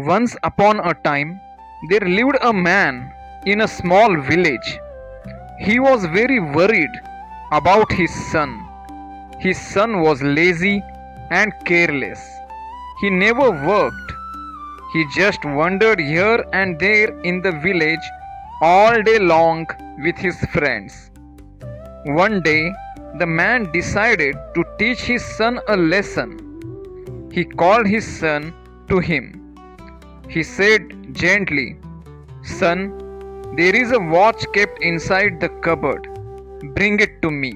Once upon a time, there lived a man in a small village. He was very worried about his son. His son was lazy and careless. He never worked. He just wandered here and there in the village all day long with his friends. One day, the man decided to teach his son a lesson. He called his son to him. He said gently, "Son, there is a watch kept inside the cupboard. Bring it to me."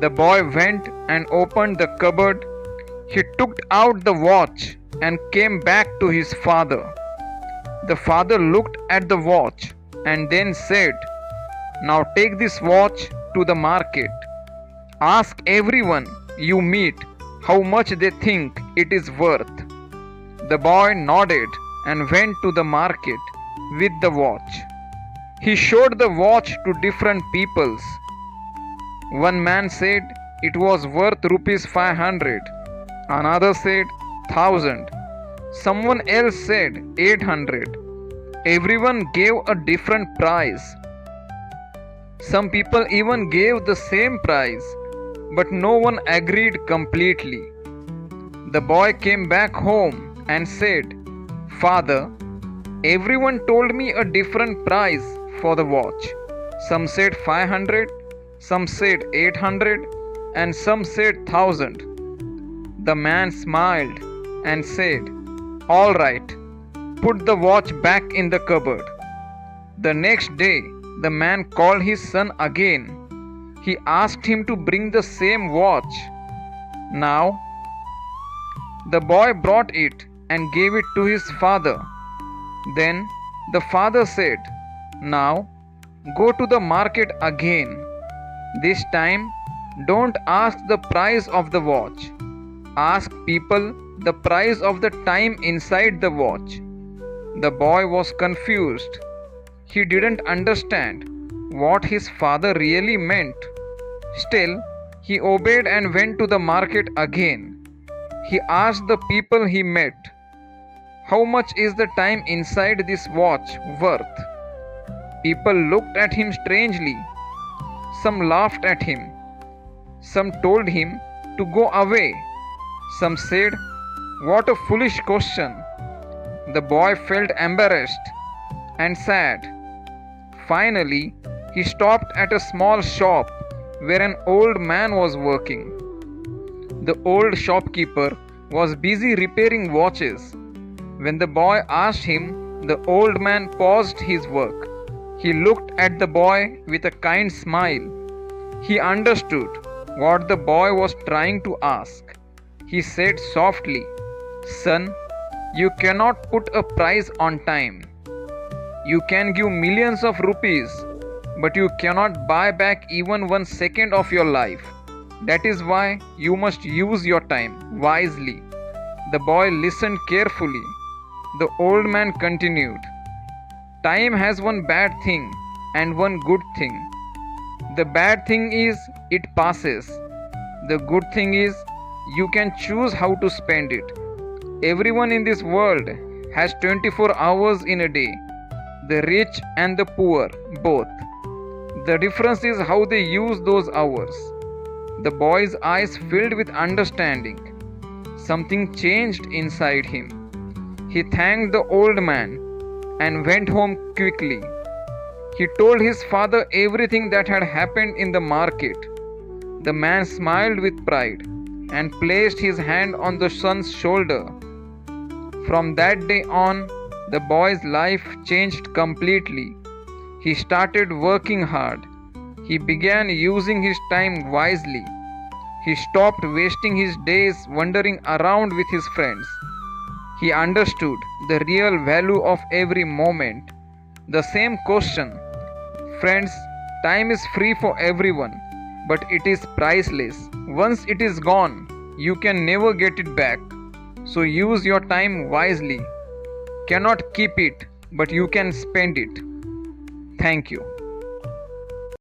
The boy went and opened the cupboard. He took out the watch and came back to his father. The father looked at the watch and then said, "Now take this watch to the market. Ask everyone you meet how much they think it is worth." The boy nodded and went to the market with the watch. He showed the watch to different peoples. One man said it was worth rupees 500. Another said 1000. Someone else said 800. Everyone gave a different price. Some people even gave the same price, but no one agreed completely. The boy came back home and said, "Father, everyone told me a different price for the watch. Some said 500, some said 800, and some said 1000. The man smiled and said, "All right, put the watch back in the cupboard." The next day, the man called his son again. He asked him to bring the same watch. Now, the boy brought it and gave it to his father. Then the father said, "Now go to the market again. This time, don't ask the price of the watch. Ask people the price of the time inside the watch." The boy was confused. He didn't understand what his father really meant. Still, he obeyed and went to the market again. He asked the people he met, "How much is the time inside this watch worth?" People looked at him strangely. Some laughed at him. Some told him to go away. Some said, "What a foolish question." The boy felt embarrassed and sad. Finally, he stopped at a small shop where an old man was working. The old shopkeeper was busy repairing watches. When the boy asked him, the old man paused his work. He looked at the boy with a kind smile. He understood what the boy was trying to ask. He said softly, "Son, you cannot put a price on time. You can give millions of rupees, but you cannot buy back even 1 second of your life. That is why you must use your time wisely." The boy listened carefully. The old man continued, "Time has one bad thing and one good thing. The bad thing is it passes. The good thing is you can choose how to spend it. Everyone in this world has 24 hours in a day, the rich and the poor both. The difference is how they use those hours." The boy's eyes filled with understanding. Something changed inside him. He thanked the old man and went home quickly. He told his father everything that had happened in the market. The man smiled with pride and placed his hand on the son's shoulder. From that day on, the boy's life changed completely. He started working hard. He began using his time wisely. He stopped wasting his days wandering around with his friends. He understood the real value of every moment. The same question. Friends, time is free for everyone, but it is priceless. Once it is gone, you can never get it back. So use your time wisely. Cannot keep it, but you can spend it. Thank you.